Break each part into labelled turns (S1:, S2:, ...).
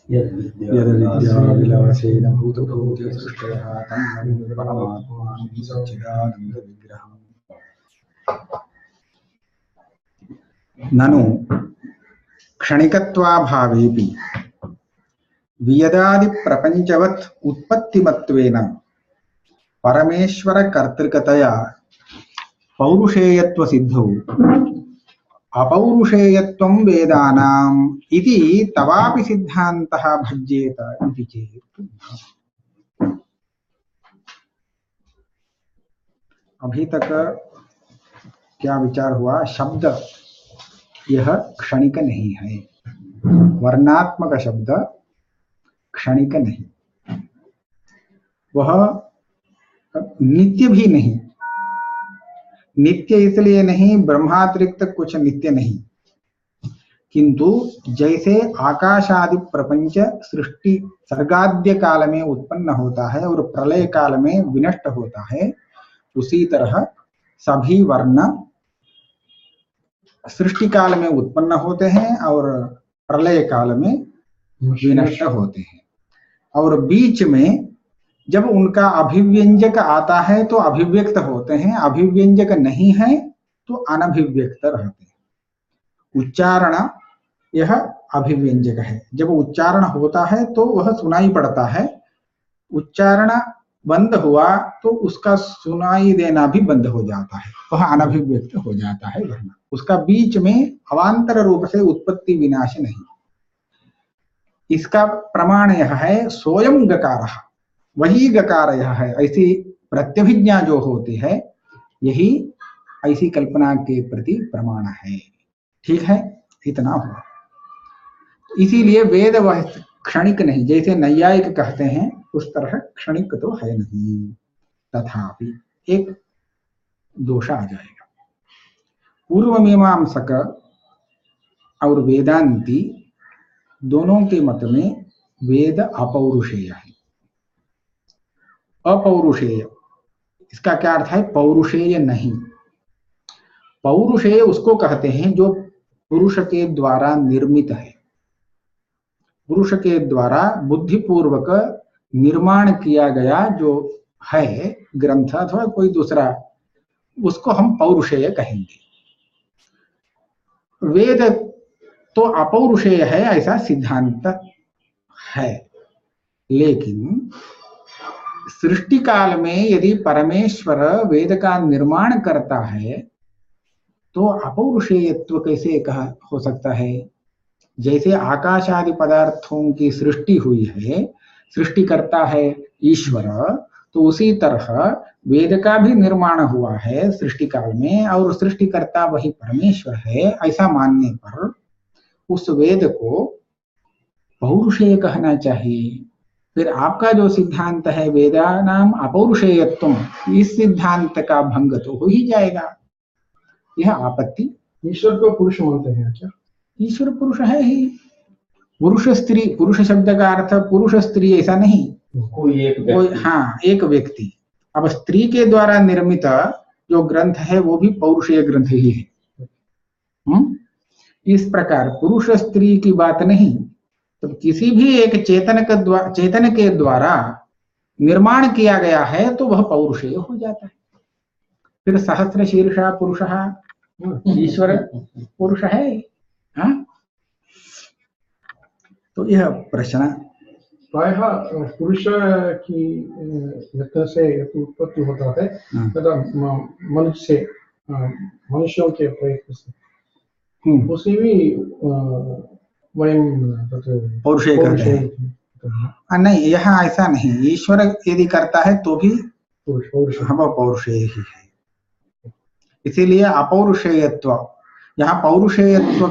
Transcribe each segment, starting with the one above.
S1: यद्विद्याविलासेन भूतभूतसृष्टयः तं नमामि परमात्मानं सच्चिदानन्दविग्रहम्। ननु क्षणिकत्वाभावेपि वियदादिप्रपञ्चवत् उत्पत्तिमत्वेन परमेश्वरकर्तृकतया पौरुषेयत्वसिद्धौ अपौरुषेयत्वं वेदानाम् इति तवापि सिद्धान्तः भज्येत इति चेत् अभी तक क्या विचार हुआ? शब्द यह क्षणिक नहीं है, वर्णात्मक शब्द क्षणिक नहीं, वह नित्य भी नहीं। नित्य इसलिए नहीं, ब्रह्मातिरिक्त कुछ नित्य नहीं, किंतु जैसे आकाश आदि प्रपंच सृष्टि सर्गाद्य काल में उत्पन्न होता है और प्रलय काल में विनष्ट होता है, उसी तरह सभी वर्ण सृष्टि काल में उत्पन्न होते हैं और प्रलय काल में विनष्ट होते हैं, और बीच में जब उनका अभिव्यंजक आता है तो अभिव्यक्त होते हैं, अभिव्यंजक नहीं है तो अनभिव्यक्त रहते हैं। उच्चारण यह अभिव्यंजक है, जब उच्चारण होता है तो वह सुनाई पड़ता है, उच्चारण बंद हुआ तो उसका सुनाई देना भी बंद हो जाता है, वह अनभिव्यक्त हो जाता है वर्ण। उसका बीच में अवांतर रूप से उत्पत्ति विनाश नहीं। इसका प्रमाण यह है, सोयम गकारः, वही गकार यह है। ऐसी प्रत्यभिज्ञा जो होती है, यही ऐसी कल्पना के प्रति प्रमाण है। ठीक है, इतना हुआ। इसीलिए वेद वह क्षणिक नहीं, जैसे नैयायिक कहते हैं उस तरह क्षणिक तो है नहीं। तथापि एक दोष आ जाएगा। पूर्व मीमांसक और वेदांती दोनों के मत में वेद अपौरुषेय है। अपौरुषेय इसका क्या अर्थ है? पौरुषेय नहीं। पौरुषेय उसको कहते हैं जो पुरुष के द्वारा निर्मित है, पुरुष के द्वारा बुद्धिपूर्वक निर्माण किया गया जो है ग्रंथ अथवा कोई दूसरा, उसको हम पौरुषेय कहेंगे। वेद तो अपौरुषेय है ऐसा सिद्धांत है, लेकिन सृष्टि काल में यदि परमेश्वर वेद का निर्माण करता है तो अपौरुषेयत्व कैसे हो सकता है? जैसे आकाश आदि पदार्थों की सृष्टि हुई है, सृष्टि करता है ईश्वर, तो उसी तरह वेद का भी निर्माण हुआ है सृष्टि काल में, और सृष्टिकर्ता वही परमेश्वर है। ऐसा मानने पर उस वेद को पौरुषेय कहना चाहिए। फिर आपका जो सिद्धांत है वेदानाम अपौरुषेयत्व, इस सिद्धांत का भंग तो हो ही जाएगा। यह आपत्ति।
S2: ईश्वर को पुरुष मानते हैं क्या?
S1: ईश्वर पुरुष है ही। पुरुष स्त्री, पुरुष शब्द का अर्थ पुरुष स्त्री ऐसा नहीं, कोई हाँ एक व्यक्ति। अब स्त्री के द्वारा निर्मित जो ग्रंथ है वो भी पौरुषेय ग्रंथ ही है। इस प्रकार पुरुष स्त्री की बात नहीं, तो किसी भी एक चेतन के द्वारा निर्माण किया गया है तो वह पौरुषेय हो जाता है। फिर सहस्र शीर्षा पुरुषः, ईश्वर पुरुष है। हाँ, तो यह प्रश्न
S2: प्रायः पुरुष की यत्न से उत्पत्ति होता है तथा मनुष्यों के प्रयत्न से उसी भी वयम
S1: पौरुषेय कहते हैं। नहीं, यहाँ ऐसा नहीं। ईश्वर यदि करता है तो भी हम पौरुषेय ही है। इसीलिए अपौरुषेयत्व, यहाँ पौरुषेयत्व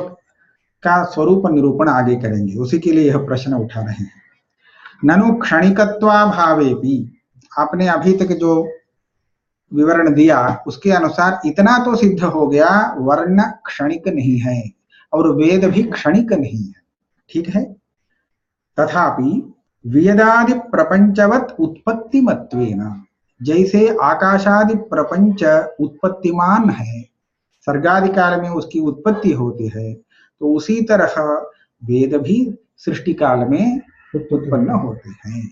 S1: का स्वरूप निरूपण आगे करेंगे, उसी के लिए यह प्रश्न उठा रहे हैं। ननु क्षणिकत्वाभावेपि, आपने अभी तक जो विवरण दिया उसके अनुसार इतना तो सिद्ध हो गया, वर्ण क्षणिक नहीं है और वेद भी क्षणिक नहीं है। ठीक है। तथापि वेदादि प्रपंचवत उत्पत्तिमत्वेन, जैसे आकाशादि प्रपंच उत्पत्तिमान है, सर्गादि काल में उसकी उत्पत्ति होती है, तो उसी तरह वेद भी सृष्टि काल में उत्पन्न होते हैं,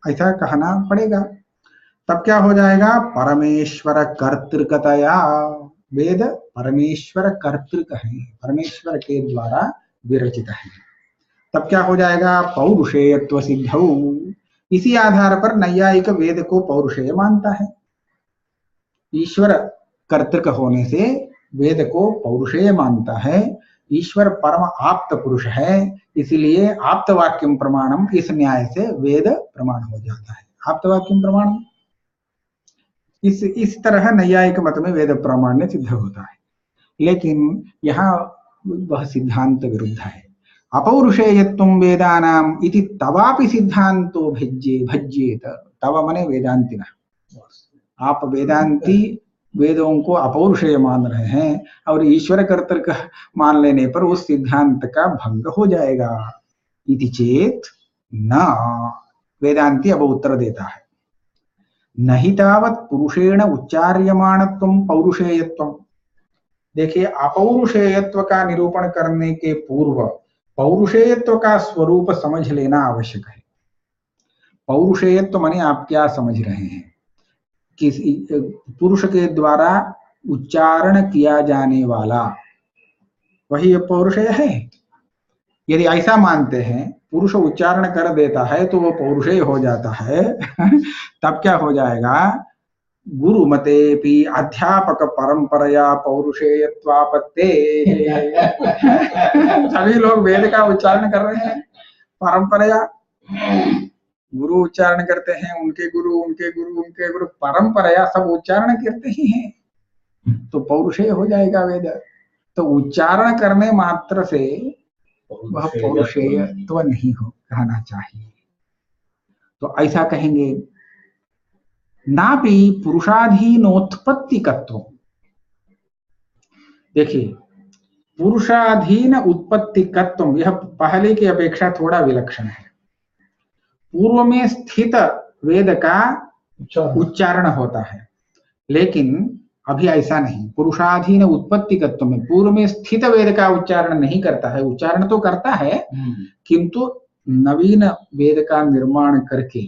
S1: ऐसा कहना पड़ेगा। तब क्या हो जाएगा, परमेश्वर कर्तृकतया, वेद परमेश्वर कर्तृक है, परमेश्वर के द्वारा विरचित है। तब क्या हो जाएगा, पौरुषेयत्व सिद्धौ, इसी आधार पर नैयायिक वेद को पौरुषेय मानता है। ईश्वर कर्तृक होने से वेद को पौरुषेय मानता है। ईश्वर परम आप्त पुरुष है, इसलिए आप्तवाक्यम प्रमाणम, इस न्याय से वेद प्रमाण हो जाता है। आप्तवाक्यम प्रमाणम, इस तरह नैयायिक मत में वेद प्रामाण्य सिद्ध होता है। लेकिन यहाँ वह सिद्धांत विरुद्ध है। अपौरुषेयत्वं वेदानाम इति तवापि सिद्धांतो भज्येत, तव मने वेदांतिना, आप वेदांती वेदों को अपौरुषेय मान रहे हैं और ईश्वर कर्तृक मान लेने पर उस सिद्धांत का भंग हो जाएगा। इति चेत न, वेदांती अब उत्तर देता है, नहीं तावत् पुरुषेण उच्चार्यमाणत्वं पौरुषेयत्वं। देखिए, अपौरुषेयत्व का निरूपण करने के पूर्व पौरुषेयत्व का स्वरूप समझ लेना आवश्यक है। पौरुषेयत्व माने आप क्या समझ रहे हैं, किसी पुरुष के द्वारा उच्चारण किया जाने वाला, वही पौरुषेय है। यदि ऐसा मानते हैं पुरुष उच्चारण कर देता है तो वो पौरुषेय हो जाता है तब क्या हो जाएगा, गुरुमतेपि अध्यापक परंपरया पौरुषेयत्वापत्ते सभी लोग वेद का उच्चारण कर रहे हैं परंपरया, गुरु उच्चारण करते हैं, उनके गुरु उनके गुरु उनके गुरु, परंपरया सब उच्चारण करते ही हैं, तो पौरुषेय हो जाएगा वेद। तो उच्चारण करने मात्र से वह पौरुषेयत्व नहीं हो कहना चाहिए। तो ऐसा कहेंगे, नापि पुरुषाधीनोत्पत्तिकत्व। देखिए, पुरुषाधीन उत्पत्तिकत्व यह पहले की अपेक्षा थोड़ा विलक्षण है। पूर्व में स्थित वेद का उच्चारण होता है, लेकिन अभी ऐसा नहीं। पुरुषाधीन उत्पत्तिकत्व में पूर्व में स्थित वेद का उच्चारण नहीं करता है, उच्चारण तो करता है किंतु नवीन वेद का निर्माण करके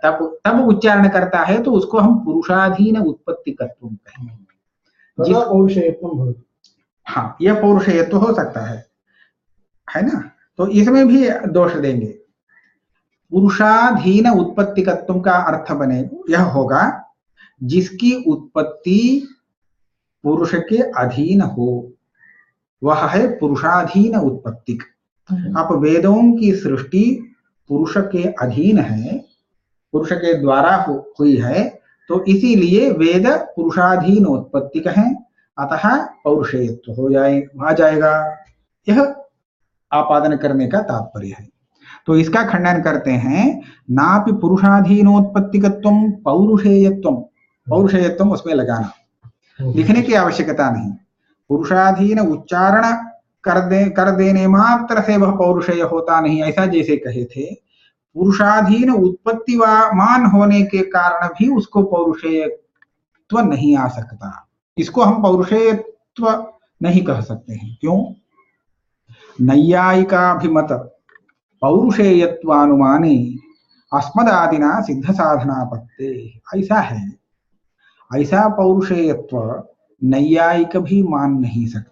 S1: तब उच्चारण करता है, तो उसको हम पुरुषाधीन उत्पत्तिकत्व कहेंगे। हाँ, यह पौरुषेयत्व हो सकता है ना। तो इसमें भी दोष देंगे। पुरुषाधीन उत्पत्तिकत्व का अर्थ बने यह होगा जिसकी उत्पत्ति पुरुष के अधीन हो, वह है पुरुषाधीन उत्पत्तिक। अब वेदों की सृष्टि पुरुष के अधीन है, पुरुष के द्वारा हुई है, तो इसीलिए वेद पुरुषाधीन उत्पत्तिक है, अतः पौरुषेयत्व आ जाएगा। यह आपादन करने का तात्पर्य है। तो इसका खंडन करते हैं, नापि पुरुषाधीनोत्पत्तिकत्वं पौरुषेयत्वं, पौरुषेयत्वं उसमें लगाना, लिखने की आवश्यकता नहीं। पुरुषाधीन उच्चारण कर देने मात्र से वह पौरुषेय होता नहीं, ऐसा जैसे कहे थे। पुरुषाधीन उत्पत्तिमान होने के कारण भी उसको पौरुषेयत्व नहीं आ सकता, इसको हम पौरुषेयत्व नहीं कह सकते हैं। क्यों? नैयायिकाभिमत पौरुषेयत्वानुमाने अस्मदादिना सिद्ध साधनापत्ते, ऐसा है। ऐसा पौरुषेयत्व नैयायिक भी मान नहीं सकता।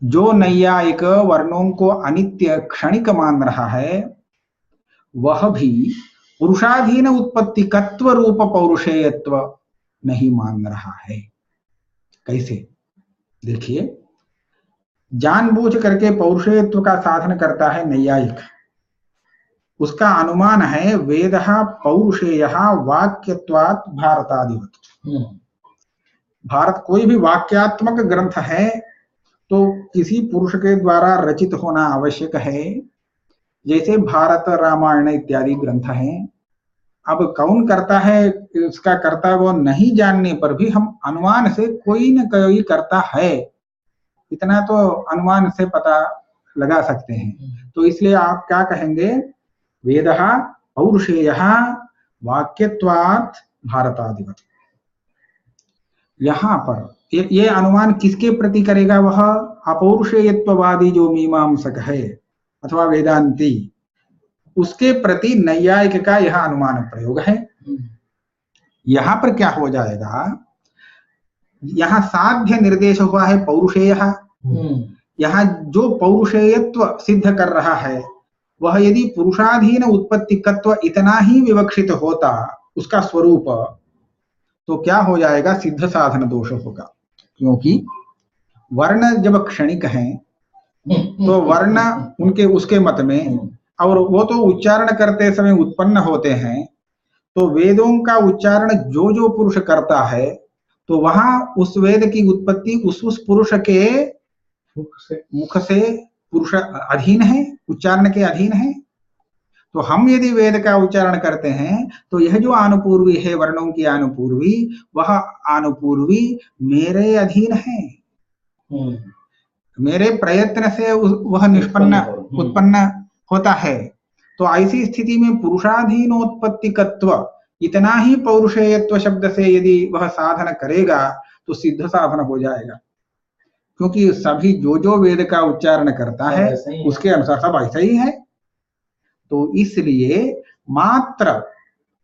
S1: जो नैयायिक वर्णों को अनित्य क्षणिक मान रहा है, वह भी पुरुषाधीन उत्पत्तिकत्व रूप पौरुषेयत्व नहीं मान रहा है। कैसे? देखिए, जानबूझ करके पौरुषेयत्व का साधन करता है नैयायिक। उसका अनुमान है वेदः पौरुषेयः वाक्यत्वात् भारतादिवत्। भारत कोई भी वाक्यात्मक ग्रंथ है तो किसी पुरुष के द्वारा रचित होना आवश्यक है। जैसे भारत, रामायण इत्यादि ग्रंथ हैं। अब कौन करता है, उसका कर्ता वो नहीं जानने पर भी हम अनुमान से कोई न कोई करता है, इतना तो अनुमान से पता लगा सकते हैं। तो इसलिए आप क्या कहेंगे, वेदः पौरुषेयः वाक्यत्वात् भारतादिवत्। यहां पर ये अनुमान किसके प्रति करेगा? वह अपौरुषेयत्ववादी जो मीमांसक है अथवा वेदांती, उसके प्रति नैयायिक का यह अनुमान प्रयोग है। यहां पर क्या हो जाएगा, यहां साध्य निर्देश हुआ है पौरुषेय, यहां जो पौरुषेयत्व सिद्ध कर रहा है वह यदि पुरुषाधीन उत्पत्तिकत्व इतना ही विवक्षित होता उसका स्वरूप, तो क्या हो जाएगा? सिद्ध साधन दोष होगा। क्योंकि वर्ण जब क्षणिक हैं तो वर्ण उनके उसके मत में, और वो तो उच्चारण करते समय उत्पन्न होते हैं, तो वेदों का उच्चारण जो जो पुरुष करता है तो वहां उस वेद की उत्पत्ति उस पुरुष के मुख से पुरुष अधीन है, उच्चारण के अधीन है। तो हम यदि वेद का उच्चारण करते हैं तो यह जो आनुपूर्वी है, वर्णों की आनुपूर्वी, वह आनुपूर्वी मेरे अधीन है, मेरे प्रयत्न से वह निष्पन्न उत्पन्न होता है। तो ऐसी स्थिति में पुरुषाधीनोत्पत्तिकत्व इतना ही पौरुषेयत्व शब्द से यदि वह साधन करेगा तो सिद्ध साधन हो जाएगा। क्योंकि सभी जो जो वेद का उच्चारण करता है उसके अनुसार सब ऐसा ही है। तो इसलिए मात्र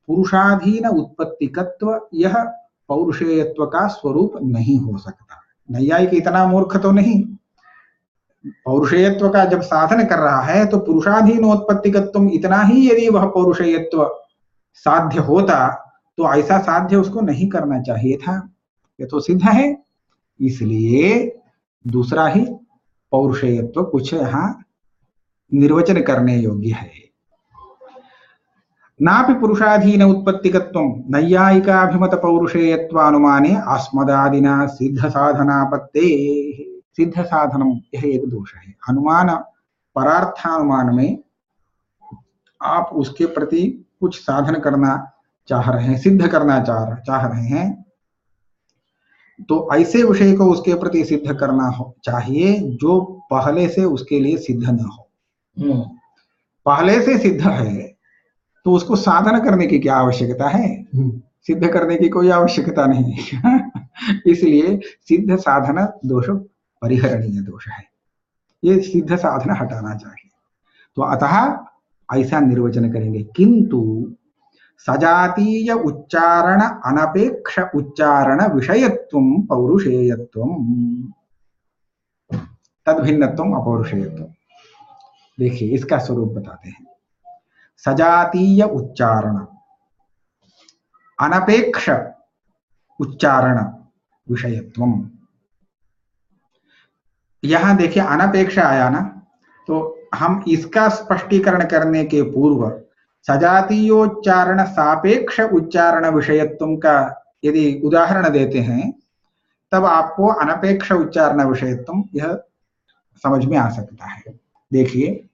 S1: पुरुषाधीन उत्पत्तिकत्व यह पौरुषेयत्व का स्वरूप नहीं हो सकता। नैयायिक इतना मूर्ख तो नहीं, पौरुषेयत्व का जब साधन कर रहा है तो पुरुषाधीनोत्पत्तिकत्व इतना ही यदि वह पौरुषेयत्व साध्य होता तो ऐसा साध्य उसको नहीं करना चाहिए था। ये तो सिद्ध है, इसलिए दूसरा ही पौरुषेयत्व कुछ यहाँ निर्वचन करने योग्य है। नापि पुरुषाधीन उत्पत्तिकत्वं नैयायिकाभिमत पौरुषेयत्वानुमाने अस्मदादिना सिद्ध साधनापत्ते। सिद्ध साधनम यह एक दोष है। अनुमान परार्थानुमान में आप उसके प्रति कुछ साधन करना चाह रहे हैं, सिद्ध करना चाह रहे हैं, तो ऐसे विषय को उसके प्रति सिद्ध करना हो चाहिए जो पहले से उसके लिए सिद्ध न हो। पहले से सिद्ध है तो उसको साधन करने की क्या आवश्यकता है? सिद्ध करने की कोई आवश्यकता नहीं है। इसलिए सिद्ध साधन दोष परिहरणीय दोष है, ये सिद्ध साधन हटाना चाहिए। तो अतः ऐसा निर्वचन करेंगे। किंतु सजातीय उच्चारण अनपेक्ष उच्चारण विषयत्वं पौरुषेयत्वं तद्भिन्नत्वं अपौरुषेयत्वं। देखिए इसका स्वरूप बताते हैं। सजातीय उच्चारण अनपेक्ष उच्चारण विषयत्वं, यहां देखिए अनपेक्ष आया ना, तो हम इसका स्पष्टीकरण करने के पूर्व सजातीयोच्चारण सापेक्ष उच्चारण विषयत्व का यदि उदाहरण देते हैं तब आपको अनपेक्ष उच्चारण विषयत्व यह समझ में आ सकता है। देखिए,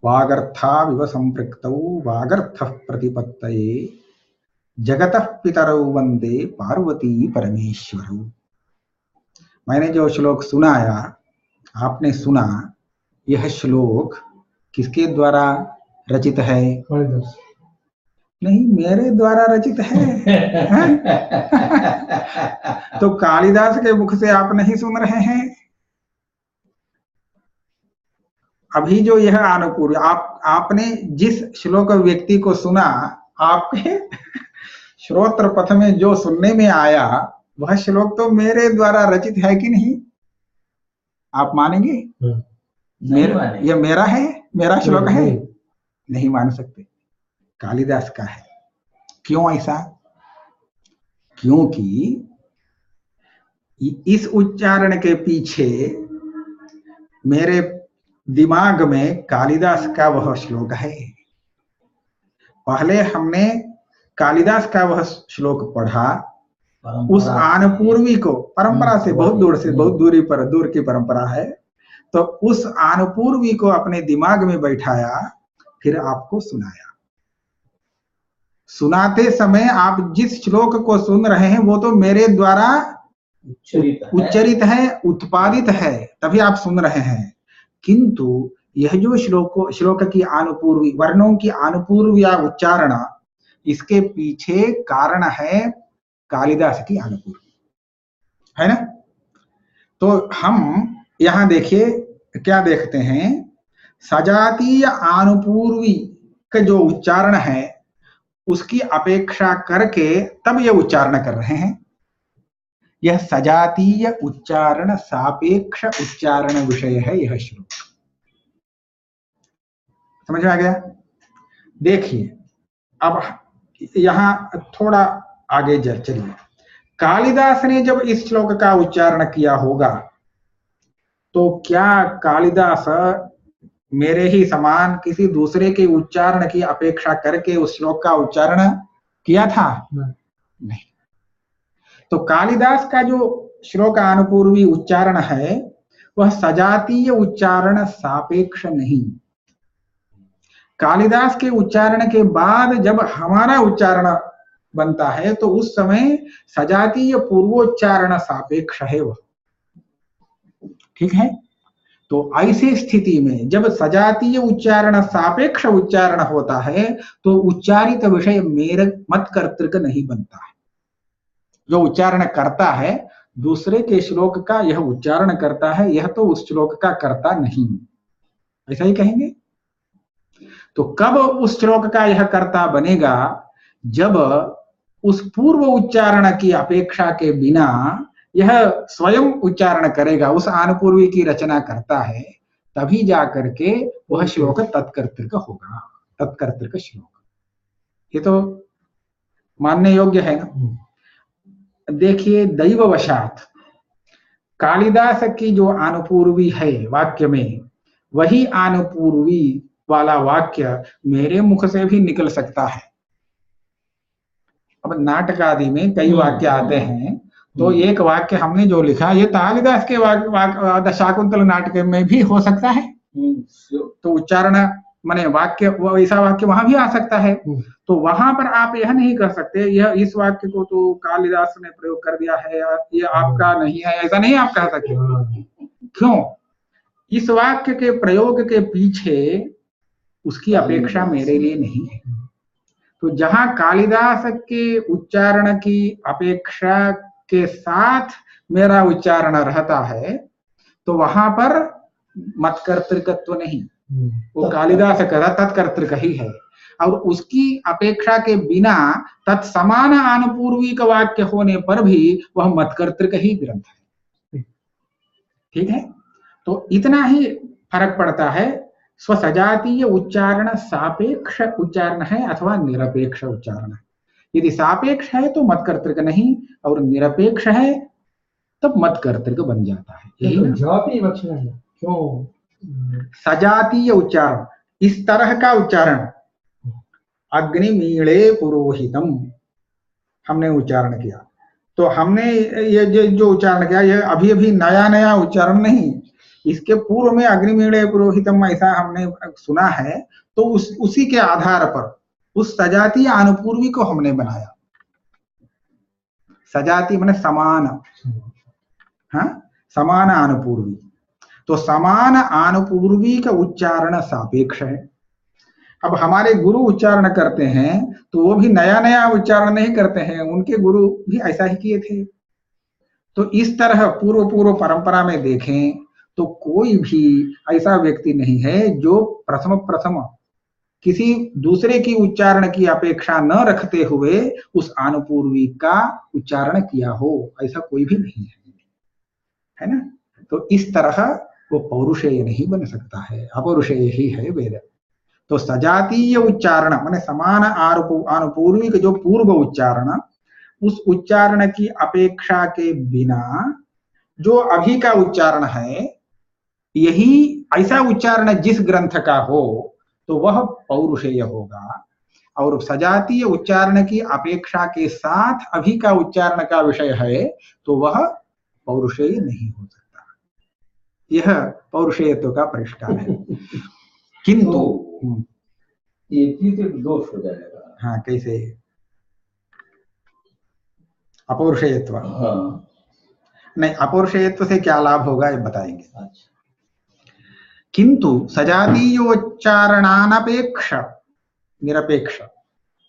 S1: वागर्थाविव संपृक्तौ वागर्थः प्रतिपत्तये जगतः पितरौ वंदे पार्वती परमेश्वरौ। मैंने जो श्लोक सुनाया, आपने सुना, यह श्लोक किसके द्वारा रचित है? नहीं, मेरे द्वारा रचित है। तो कालिदास के मुख से आप नहीं सुन रहे हैं। अभी जो यह अनुपूर्व आपने जिस श्लोक व्यक्ति को सुना, आपके श्रोत्र पथ में जो सुनने में आया वह श्लोक तो मेरे द्वारा रचित है कि नहीं? आप मानेंगे? ये मेरा है, मेरा श्लोक है? नहीं मान सकते, कालिदास का है। क्यों ऐसा? क्योंकि इस उच्चारण के पीछे मेरे दिमाग में कालिदास का वह श्लोक है। पहले हमने कालिदास का वह श्लोक पढ़ा, उस आनुपूर्वी को, परंपरा से बहुत दूरी पर, दूर की परंपरा है, तो उस आनुपूर्वी को अपने दिमाग में बैठाया, फिर आपको सुनाया। सुनाते समय आप जिस श्लोक को सुन रहे हैं वो तो मेरे द्वारा उच्चरित है, उत्पादित है, तभी आप सुन रहे हैं। किंतु यह जो श्लोक की आनुपूर्वी, वर्णों की आनुपूर्वी या उच्चारण, इसके पीछे कारण है कालिदास की अनुपूर्वी, है ना। तो हम यहां देखिए क्या देखते हैं, सजातीय आनुपूर्वी का जो उच्चारण है उसकी अपेक्षा करके तब ये उच्चारण कर रहे हैं। यह सजातीय उच्चारण सापेक्ष उच्चारण विषय है यह श्लोक। समझ में आ गया। देखिए अब यहां थोड़ा आगे चलिए। कालिदास ने जब इस श्लोक का उच्चारण किया होगा तो क्या कालिदास मेरे ही समान किसी दूसरे के उच्चारण की अपेक्षा करके उस श्लोक का उच्चारण किया था? नहीं। तो कालिदास का जो श्लोकानुपूर्वी उच्चारण है वह सजातीय उच्चारण सापेक्ष नहीं। कालिदास के उच्चारण के बाद जब हमारा उच्चारण बनता है तो उस समय सजातीय पूर्वोच्चारण सापेक्ष है वह, ठीक है। तो ऐसी स्थिति में जब सजातीय उच्चारण सापेक्ष उच्चारण होता है तो उच्चारित विषय मेरे मत कर्तृक नहीं बनता है। जो उच्चारण करता है दूसरे के श्लोक का यह उच्चारण करता है, यह तो उस श्लोक का कर्ता नहीं, ऐसा ही कहेंगे। तो कब उस श्लोक का यह कर्ता बनेगा? जब उस पूर्व उच्चारण की अपेक्षा के बिना यह स्वयं उच्चारण करेगा, उस आनुपूर्वी की रचना करता है, तभी जाकर के वह श्लोक तत्कर्तृक होगा, तत्कर्तृक श्लोक। ये तो मानने योग्य है ना। देखिए दैववशात कालिदास की जो आनुपूर्वी है वाक्य में, वही आनुपूर्वी वाला वाक्य मेरे मुख से भी निकल सकता है। अब नाटक आदि में कई वाक्य आते हैं, तो एक वाक्य हमने जो लिखा ये कालिदास के शाकुंतल नाटक में भी हो सकता है। तो उच्चारण माने वाक्य, ऐसा वाक्य वहां भी आ सकता है। तो वहां पर आप यह नहीं कर सकते यह इस वाक्य को तो कालिदास ने प्रयोग कर दिया है, ये आपका नहीं है, ऐसा नहीं आप कह सकते। क्यों? इस वाक्य के प्रयोग के पीछे उसकी अपेक्षा मेरे लिए नहीं है। तो जहां कालिदास के उच्चारण की अपेक्षा के साथ मेरा उच्चारण रहता है तो वहां पर मतकर्तृकत्व नहीं, वो कालिदास का तत्कर्तृक ही है। और उसकी अपेक्षा के बिना तत्समान आनुपूर्विक वाक्य होने पर भी वह मतकर्तृक ही ग्रंथ है, ठीक है। तो इतना ही फर्क पड़ता है, स्वसजातीय उच्चारण सापेक्ष उच्चारण है अथवा निरपेक्ष उच्चारण है। यदि सापेक्ष है तो मतकर्तृक नहीं, और निरपेक्ष है तब मतकर्तृक बन जाता है। यही
S2: जाति लक्षण है। क्यों?
S1: सजातीय उच्चारण, इस तरह का उच्चारण, अग्निमीळे पुरोहितम हमने उच्चारण किया, तो हमने ये जो उच्चारण किया ये अभी अभी नया नया उच्चारण नहीं, इसके पूर्व में अग्निमीळे पुरोहितम ऐसा हमने सुना है। तो उसी के आधार पर उस सजातीय अनुपूर्वी को हमने बनाया। सजाती माने समान, हाँ, समान अनुपूर्वी। तो समान अनुपूर्वी का उच्चारण सापेक्ष है। अब हमारे गुरु उच्चारण करते हैं तो वो भी नया नया उच्चारण नहीं करते हैं, उनके गुरु भी ऐसा ही किए थे। तो इस तरह पूर्व परंपरा में देखें तो कोई भी ऐसा व्यक्ति नहीं है जो प्रथम किसी दूसरे की उच्चारण की अपेक्षा न रखते हुए उस अनुपूर्वी का उच्चारण किया हो, ऐसा कोई भी नहीं है ना। तो इस तरह वो पौरुषेय नहीं बन सकता है, अपौरुषेय ही है वेद। तो सजातीय उच्चारण माने समान आनुपूर्विक जो पूर्व उच्चारण, उस उच्चारण की अपेक्षा के बिना जो अभी का उच्चारण है, यही ऐसा उच्चारण जिस ग्रंथ का हो तो वह पौरुषेय होगा। और सजातीय उच्चारण की अपेक्षा के साथ अभी का उच्चारण का विषय है तो वह पौरुषेय नहीं हो सकता। यह पौरुषेयत्व का परिष्कार है। किंतु
S3: तो ये द्वितीय दोष हो जाएगा।
S1: हाँ, कैसे? अपौरुषेयत्व?
S3: हाँ,
S1: नहीं, अपौरुषेयत्व से क्या लाभ होगा ये बताएंगे।
S3: अच्छा।
S1: किंतु सजातीयोच्चारणानपेक्ष निरपेक्ष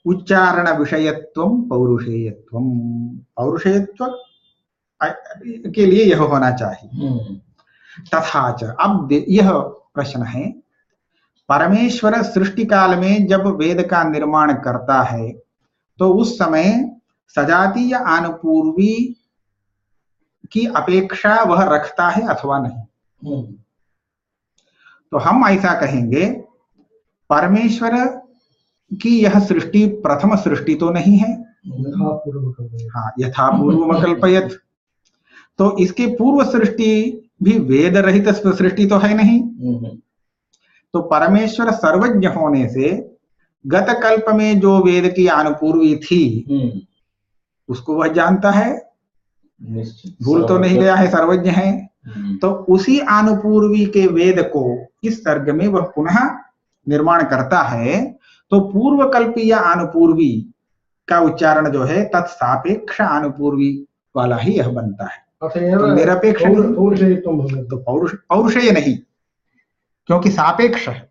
S1: उच्चारण विषयत्वम पौरुषेयत्वम, पौरुषेयत्व के लिए यह होना चाहिए। तथा च, अब यह प्रश्न है, परमेश्वर सृष्टि काल में जब वेद का निर्माण करता है तो उस समय सजातीय आनुपूर्वी की अपेक्षा वह रखता है अथवा नहीं? तो हम ऐसा कहेंगे, परमेश्वर की यह सृष्टि प्रथम सृष्टि तो नहीं है। हाँ, यथा पूर्व कल्पयत, तो इसके पूर्व सृष्टि भी वेद रहित सृष्टि तो है नहीं। तो परमेश्वर सर्वज्ञ होने से गत कल्प में जो वेद की अनुपूर्वी थी उसको वह जानता है, भूल तो नहीं गया है, सर्वज्ञ है। तो उसी अनुपूर्वी के वेद को इस सर्ग में वह पुनः निर्माण करता है। तो पूर्व कल्पीय अनुपूर्वी का उच्चारण जो है तत्सापेक्ष अनुपूर्वी वाला ही यह बनता है। तो निरपेक्ष तो पौरुषेय नहीं, क्योंकि सापेक्ष है,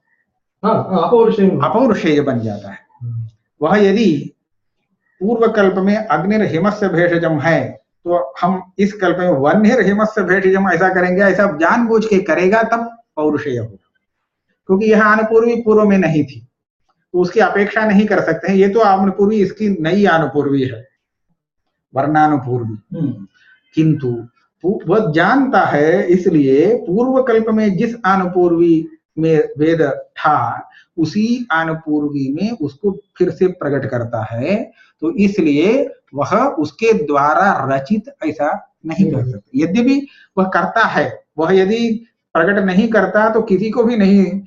S1: अपौरुषेय बन जाता है। वह यदि पूर्व कल्प में अग्निर्हिमस्य भेषजम है तो हम इस कल्प में वह्निर्हिमस्य भेषजम ऐसा करेंगे, ऐसा जानबूझ के करेगा तब पौरुषेय होगा, क्योंकि यह अनुपूर्वी पूर्व में नहीं थी तो उसकी अपेक्षा नहीं कर सकते हैं। ये तो अनुपूर्वी इसकी नई अनुपूर्वी है, वर्णानुपूर्वी, किंतु वह जानता है, इसलिए पूर्व कल्प में जिस अनुपूर्वी में वेद था उसी अनुपूर्वी में उसको फिर से प्रकट करता है। तो इसलिए वह उसके द्वारा रचित ऐसा नहीं कर सकते। यद्यपि वह करता है, वह यदि प्रकट नहीं करता तो किसी को भी नहीं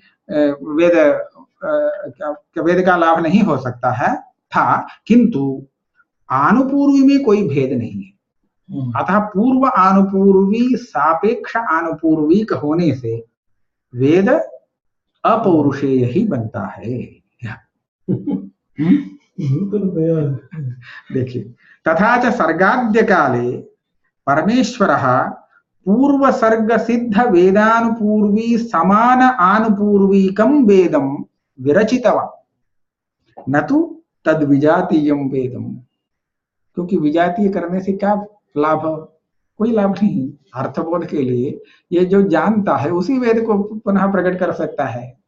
S1: वेद का लाभ नहीं हो सकता है था, किंतु अनुपूर्वी में कोई भेद नहीं है। अतः पूर्व अनुपूर्वी सापेक्ष अनुपूर्वीक होने से वेद अपौरुषेय ही बनता है। देखिए, तथा च सर्गाद्य काले परमेश्वरः पूर्व सर्ग सिद्ध वेदानुपूर्वी समान आनुपूर्वीकं वेदं विरचितवान् न तु तद विजातीयं वेदम, क्योंकि विजातीय करने से क्या लाभ? कोई लाभ नहीं। अर्थबोध के लिए ये जो जानता है उसी वेद को पुनः प्रकट कर सकता है।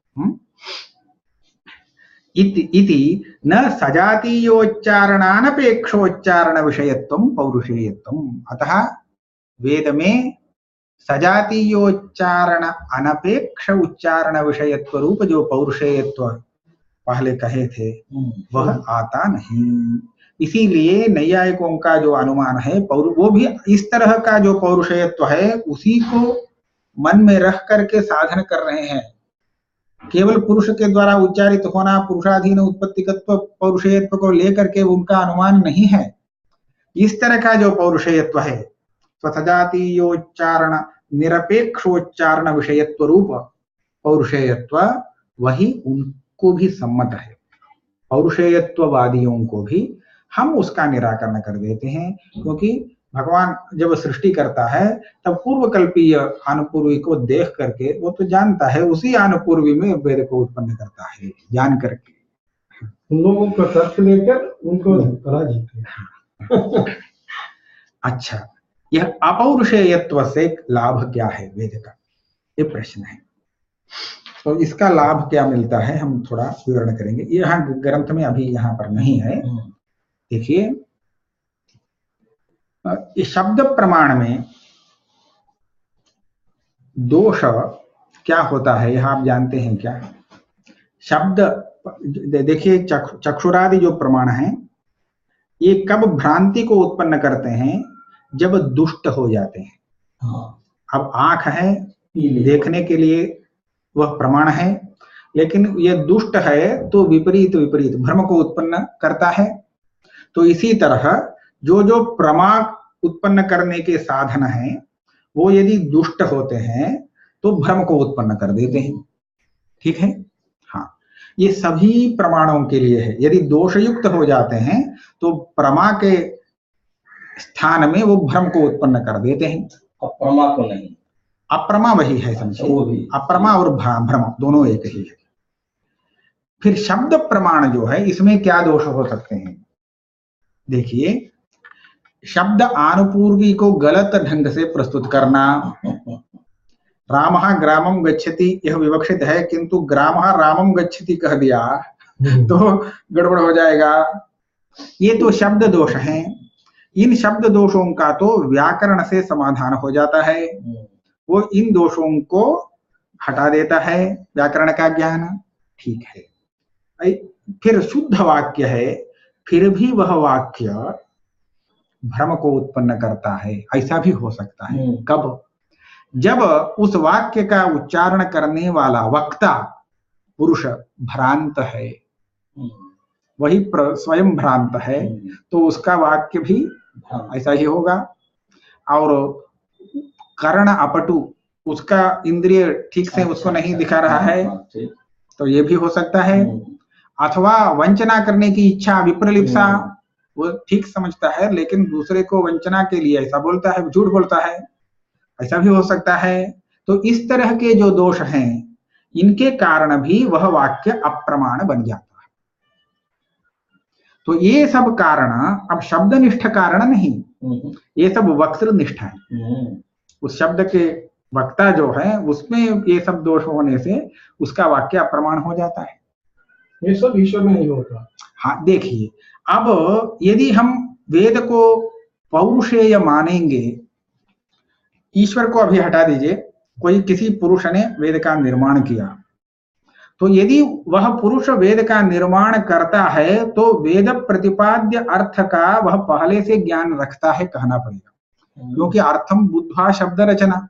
S1: इति न सजातीयोच्चारणानपेक्षोच्चारण विषयत्वं पौरुषेयत्वम्। अतः वेद में सजातीयोच्चारण अनपेक्ष उच्चारण विषयत्व रूप जो पौरुषेयत्व पहले कहे थे वह आता नहीं। इसीलिए नैयायिकों का जो अनुमान है वो भी इस तरह का जो पौरुषेयत्व है उसी को मन में रख करके साधन कर रहे हैं। केवल पुरुष के द्वारा उच्चारित होना, पुरुषाधीन उत्पत्तिकत्व पौरुषेयत्व को लेकर के उनका अनुमान नहीं है। इस तरह का जो पौरुषेयत्व है स्वसजातीयोच्चारण निरपेक्षोच्चारण विषयत्व रूप पौरुषेयत्व, वही उनको भी सम्मत है। पौरुषेयत्ववादियों को भी हम उसका निराकरण कर देते हैं, क्योंकि भगवान जब सृष्टि करता है तब पूर्व कल्पीय अनुपूर्वी को देख करके वो तो जानता है, उसी अनुपूर्वी में वेद को उत्पन्न करता है जान करके।
S2: उन लोगों को तर्क लेकर उनको राजी किया।
S1: अच्छा, यह अपौरुषेयत्व से लाभ क्या है वेद का, ये प्रश्न है। तो इसका लाभ क्या मिलता है हम थोड़ा विवरण करेंगे। ये यहाँ ग्रंथ में अभी यहाँ पर नहीं है। देखिए, इस शब्द प्रमाण में दोष क्या होता है यह आप जानते हैं क्या? शब्द देखिए, चक्षुरादि जो प्रमाण है ये कब भ्रांति को उत्पन्न करते हैं? जब दुष्ट हो जाते हैं। अब आंख है देखने के लिए वह प्रमाण है, लेकिन यह दुष्ट है तो विपरीत विपरीत भ्रम को उत्पन्न करता है। तो इसी तरह जो जो प्रमा उत्पन्न करने के साधन हैं वो यदि दुष्ट होते हैं तो भ्रम को उत्पन्न कर देते हैं। ठीक है, हाँ, ये सभी प्रमाणों के लिए है। यदि दोषयुक्त हो जाते हैं तो प्रमा के स्थान में वो भ्रम को उत्पन्न कर देते हैं।
S3: अप्रमा को नहीं,
S1: अप्रमा वही है, समझिए, अप्रमा और भ्रम दोनों एक ही है। फिर शब्द प्रमाण जो है इसमें क्या दोष हो सकते हैं? देखिए, शब्द आनुपूर्वी को गलत ढंग से प्रस्तुत करना। रामः ग्रामं गच्छति यह विवक्षित है, किंतु ग्रामः रामं गच्छति कह दिया तो गड़बड़ हो जाएगा। ये तो शब्द दोष हैं। इन शब्द दोषों का तो व्याकरण से समाधान हो जाता है, वो इन दोषों को हटा देता है व्याकरण का ज्ञान। ठीक है। फिर शुद्ध वाक्य है, फिर भी वह वाक्य भ्रम को उत्पन्न करता है, ऐसा भी हो सकता है। कब? जब उस वाक्य का उच्चारण करने वाला वक्ता पुरुष भ्रांत है, वही स्वयं भ्रांत है, तो उसका वाक्य भी ऐसा ही होगा। और कर्ण अपटु, उसका इंद्रिय ठीक से उसको नहीं दिखा रहा है, तो ये भी हो सकता है। अथवा वंचना करने की इच्छा, विप्रलिप्सा, वो ठीक समझता है लेकिन दूसरे को वंचना के लिए ऐसा बोलता है, झूठ बोलता है, ऐसा भी हो सकता है। तो इस तरह के जो दोष हैं, इनके कारण भी वह वाक्य अप्रमाण बन जाता है। तो ये सब कारण अब शब्दनिष्ठ कारण नहीं, ये सब वक्तृनिष्ठ है। उस शब्द के वक्ता जो है उसमें ये सब दोष होने से उसका वाक्य अप्रमाण हो जाता है।
S2: ये सब ईश्वर में नहीं होता।
S1: हाँ, देखिए, अब यदि हम वेद को पौरुषेय मानेंगे, ईश्वर को अभी हटा दीजिए, कोई किसी पुरुष ने वेद का निर्माण किया, तो यदि वह पुरुष वेद का निर्माण करता है तो वेद प्रतिपाद्य अर्थ का वह पहले से ज्ञान रखता है कहना पड़ेगा, क्योंकि अर्थम बुद्ध्वा शब्द रचना,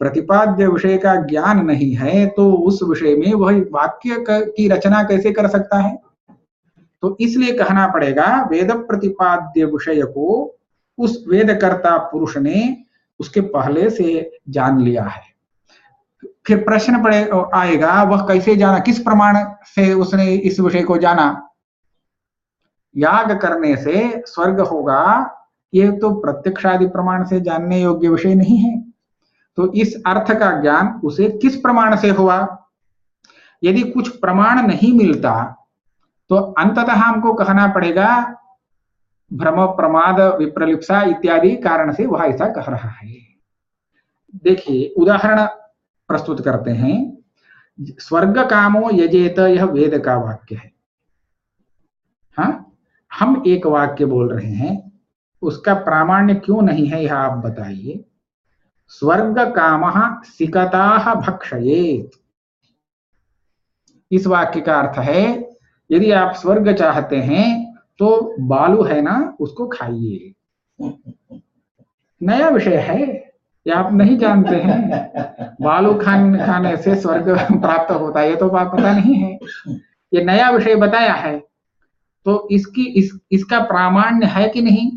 S1: प्रतिपाद्य विषय का ज्ञान नहीं है तो उस विषय में वह वाक्य की रचना कैसे कर सकता है? तो इसलिए कहना पड़ेगा वेद प्रतिपाद्य विषय को उस वेदकर्ता पुरुष ने उसके पहले से जान लिया है। फिर प्रश्न आएगा, वह कैसे जाना, किस प्रमाण से उसने इस विषय को जाना? याग करने से स्वर्ग होगा, ये तो प्रत्यक्षादि प्रमाण से जानने योग्य विषय नहीं है। तो इस अर्थ का ज्ञान उसे किस प्रमाण से हुआ? यदि कुछ प्रमाण नहीं मिलता तो अंततः हमको कहना पड़ेगा भ्रम, प्रमाद, विप्रलिप्सा इत्यादि कारण से वह ऐसा कह रहा है। देखिए, उदाहरण प्रस्तुत करते हैं। स्वर्ग कामो यजेत, यह वेद का वाक्य है। हाँ, हम एक वाक्य बोल रहे हैं, उसका प्रामाण्य क्यों नहीं है यह आप बताइए। स्वर्ग कामः सिकताः भक्षयेत्, इस वाक्य का अर्थ है यदि आप स्वर्ग चाहते हैं तो बालू है ना, उसको खाइए। नया विषय है, ये आप नहीं जानते हैं। बालू खाने से स्वर्ग प्राप्त होता है, ये तो बात पता नहीं है, ये नया विषय बताया है। तो इसका प्रामाण्य है कि नहीं?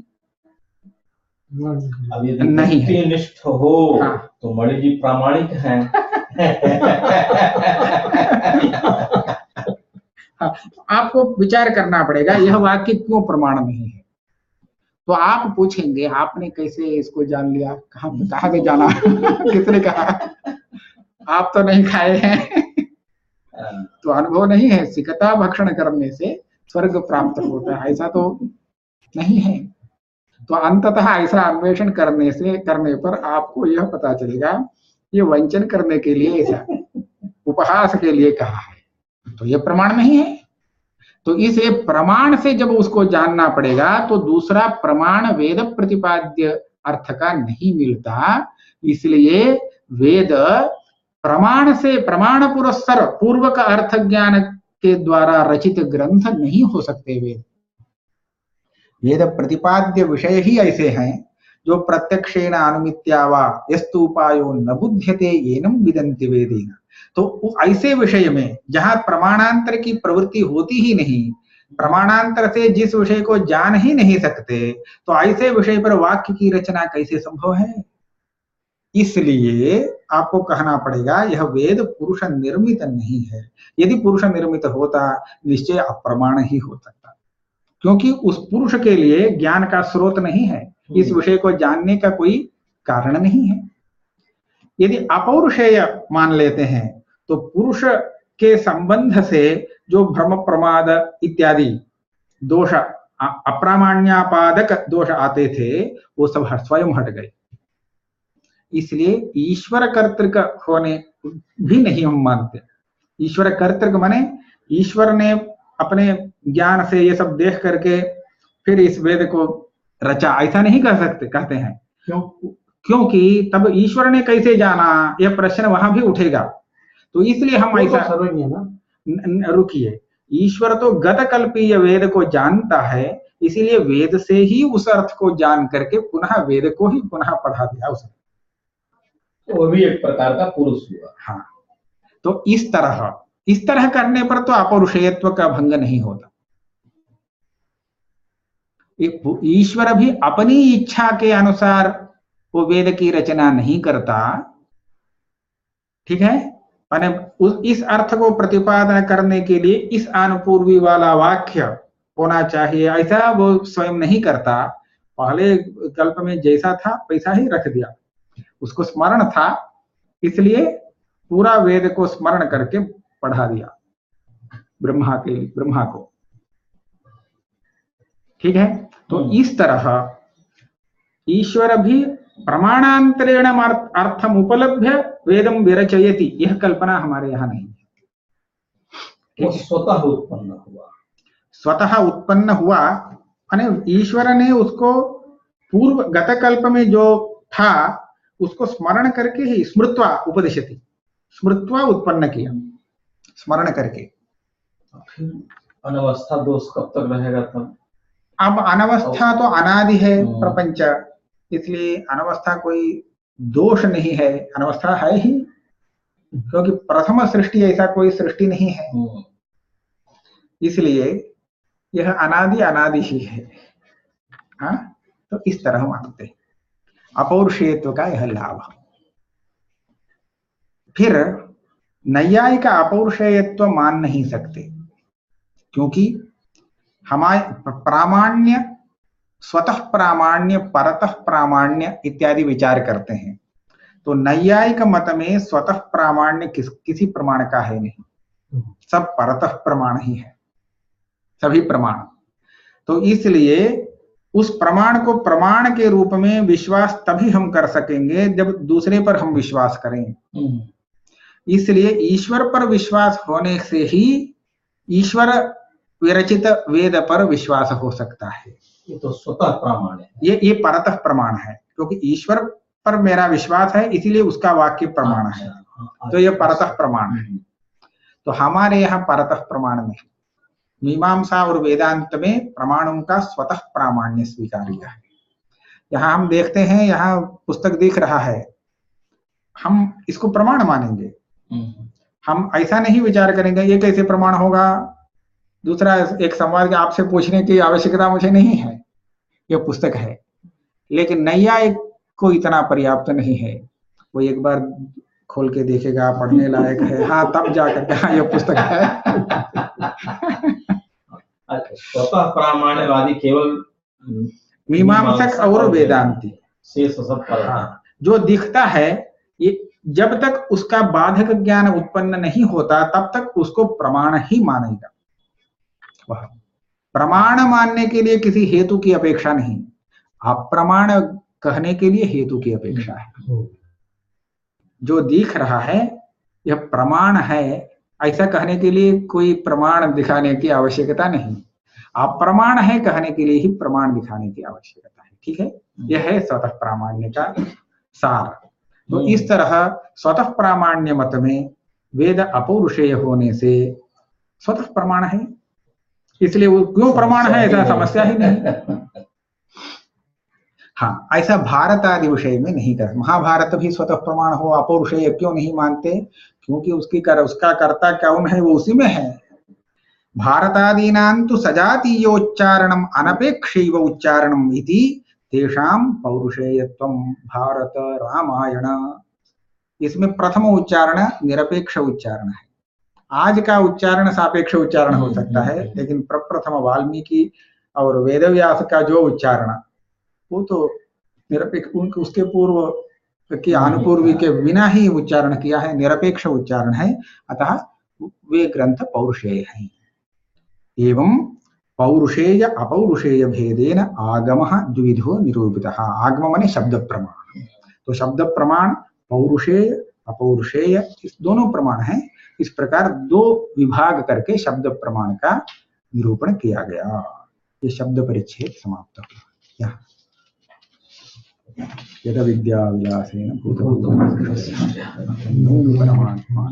S3: अब यदि
S1: नहीं है।
S3: निष्ठ हो हाँ। तो मणि जी प्रामाणिक हैं।
S1: आपको विचार करना पड़ेगा यह वाक्य क्यों प्रमाण नहीं है। तो आप पूछेंगे आपने कैसे इसको जान लिया, कहाँ से जाना? किसने कहा? आप तो नहीं खाए हैं तो अनुभव नहीं है। सिकता भक्षण करने से स्वर्ग प्राप्त होता है ऐसा तो नहीं है। तो अंततः ऐसा अन्वेषण करने पर आपको यह पता चलेगा ये वंचन करने के लिए, ऐसा उपहास के लिए कहा है, तो यह प्रमाण नहीं है। तो इस प्रमाण से जब उसको जानना पड़ेगा तो दूसरा प्रमाण वेद प्रतिपाद्य अर्थ का नहीं मिलता। इसलिए वेद प्रमाण से, प्रमाण पुरस्सर पूर्वक अर्थ ज्ञान के द्वारा रचित ग्रंथ नहीं हो सकते। वेद प्रतिपाद्य विषय ही ऐसे हैं जो प्रत्यक्षेण अनुमित्या वा यस्तु उपायो न बुध्यते येनम विदन्ति वेदेन। तो ऐसे विषय में जहां प्रमाणांतर की प्रवृत्ति होती ही नहीं, प्रमाणांतर से जिस विषय को जान ही नहीं सकते, तो ऐसे विषय पर वाक्य की रचना कैसे संभव है? इसलिए आपको कहना पड़ेगा यह वेद पुरुष निर्मित नहीं है। यदि पुरुष निर्मित होता निश्चय अप्रमाण ही हो सकता, क्योंकि उस पुरुष के लिए ज्ञान का स्रोत नहीं है, इस विषय को जानने का कोई कारण नहीं है। यदि अपौरुषेय मान लेते हैं तो पुरुष के संबंध से जो भ्रम प्रमाद इत्यादि दोष अप्रामाण्यापादक दोष आते थे वो सब स्वयं हट गए। इसलिए ईश्वर कर्तृक होने भी नहीं हम मानते। ईश्वर कर्तृक माने ईश्वर ने अपने ज्ञान से ये सब देख करके फिर इस वेद को रचा, ऐसा नहीं कह सकते, कहते हैं। क्योंकि तब ईश्वर ने कैसे जाना, यह प्रश्न वहां भी उठेगा। तो इसलिए हम ऐसा रुकिए, ईश्वर तो गत कल्पीय वेद को जानता है, इसीलिए वेद से ही उस अर्थ को जान करके पुनः वेद को ही पुनः पढ़ा दिया उसने।
S3: वो भी एक प्रकार का पुरुष हुआ।
S1: हाँ, तो इस तरह करने पर तो अपौरुषेयत्व का भंग नहीं होता। ईश्वर भी अपनी इच्छा के अनुसार वो वेद की रचना नहीं करता, ठीक है। माने इस अर्थ को प्रतिपादन करने के लिए इस अनुपूर्वी वाला वाक्य होना चाहिए, ऐसा वो स्वयं नहीं करता। पहले कल्प में जैसा था वैसा ही रख दिया, उसको स्मरण था इसलिए पूरा वेद को स्मरण करके पढ़ा दिया ब्रह्मा को, ठीक है। तो इस तरह ईश्वर भी प्रमाणांतरेण अर्थम उपलभ्य वेदम विरचयति, यह कल्पना हमारे यहाँ नहीं है।
S3: वो स्वतः
S1: उत्पन्न हुआ माने ईश्वर ने उसको पूर्व गत कल्प में जो था उसको स्मरण करके ही स्मृत्वा उपदिशति, स्मृत्वा उत्पन्न किया, स्मरण करके।
S3: अनवस्था दोष कब तक रहेगा तब?
S1: अब अनवस्था तो अनादि है प्रपंच, इसलिए अनवस्था कोई दोष नहीं है, अनवस्था है ही, क्योंकि प्रथम सृष्टि ऐसा कोई सृष्टि नहीं है, इसलिए यह अनादि ही है। हाँ, तो इस तरह मानते हैं अपौरुषेयत्व का यह लाभ। फिर नैयायिक अपौरुषेयत्व मान नहीं सकते, क्योंकि हमारे प्रामाण्य, स्वतः प्रामाण्य, परतः प्रामाण्य इत्यादि विचार करते हैं। तो नैयायिक मत में स्वतः प्रामाण्य किसी प्रमाण का है नहीं, सब परतः प्रमाण ही है, सभी प्रमाण। तो इसलिए उस प्रमाण को प्रमाण के रूप में विश्वास तभी हम कर सकेंगे जब दूसरे पर हम विश्वास करें। इसलिए ईश्वर पर विश्वास होने से ही ईश्वर विरचित वेद पर विश्वास हो सकता है।
S3: ये तो स्वतः प्रमाण है,
S1: ये परतः प्रमाण है, क्योंकि ईश्वर पर मेरा विश्वास है इसलिए उसका वाक्य प्रमाण है, तो यह परतः प्रमाण है। तो हमारे यहाँ परतः प्रमाण में मीमांसा और वेदांत में प्रमाणों का स्वतः प्रामाण्य स्वीकार्य है। यहाँ हम देखते हैं, यहाँ पुस्तक दिख रहा है, हम इसको प्रमाण मानेंगे, हम ऐसा नहीं विचार करेंगे ये कैसे प्रमाण होगा। दूसरा एक संवाद के आपसे पूछने की आवश्यकता मुझे नहीं है, यह पुस्तक है। लेकिन नैयायिक को इतना पर्याप्त नहीं है, वो एक बार खोल के देखेगा पढ़ने लायक है, हाँ तब जाकर हाँ यह पुस्तक है।
S3: स्वतः प्रामाण्यवादी केवल
S1: मीमांसक और वेदांती,
S3: शेष सब पर।
S1: हाँ, जो दिखता है ये जब तक उसका बाधक ज्ञान उत्पन्न नहीं होता तब तक उसको प्रमाण ही मानेगा। वह प्रमाण मानने के लिए किसी हेतु की अपेक्षा नहीं, अप्रमाण कहने के लिए हेतु की अपेक्षा है। जो दिख रहा है यह प्रमाण है, ऐसा कहने के लिए कोई प्रमाण दिखाने की आवश्यकता नहीं, अप्रमाण है कहने के लिए ही प्रमाण दिखाने की आवश्यकता है, ठीक है। यह है स्वतः प्रामाण्य का सार। तो इस तरह स्वतः प्रामाण्य मत में वेद अपौरुषेय होने से स्वतः प्रमाण है, इसलिए वो क्यों प्रमाण है ऐसा समस्या ही नहीं। हाँ, ऐसा भारत आदि विषय में नहीं कर, महाभारत भी स्वतः प्रमाण हो, अपौरुषेय क्यों नहीं मानते, क्योंकि उसका कर्ता कौन है वो उसी में है। भारतादीनां तु सजातीयोच्चारणम अनपेक्षैव उच्चारणम इति तेषां पौरुषेयत्वं भारत रामायण। इसमें प्रथम उच्चारण निरपेक्ष उच्चारण है, आज का उच्चारण सापेक्ष उच्चारण हो सकता है, लेकिन प्रप्रथम वाल्मीकि और वेदव्यास का जो उच्चारण वो तो निरपेक्ष, उसके पूर्व की अनुपूर्वी के बिना ही उच्चारण किया है, निरपेक्ष उच्चारण है, अतः वे ग्रंथ पौरुषेय हैं। एवं पौरुषेय अपौरुषेय भेदेन आगमः द्विविधो निरूपितः। आगम माने शब्द प्रमाण, तो शब्द प्रमाण पौरुषेय अपौरुषेय इस दोनों प्रमाण हैं। इस प्रकार दो विभाग करके शब्द प्रमाण का निरूपण किया गया। ये शब्द परिच्छेद समाप्त हुआ। यद विद्या विलासेन भूतभूतम् परमात्मा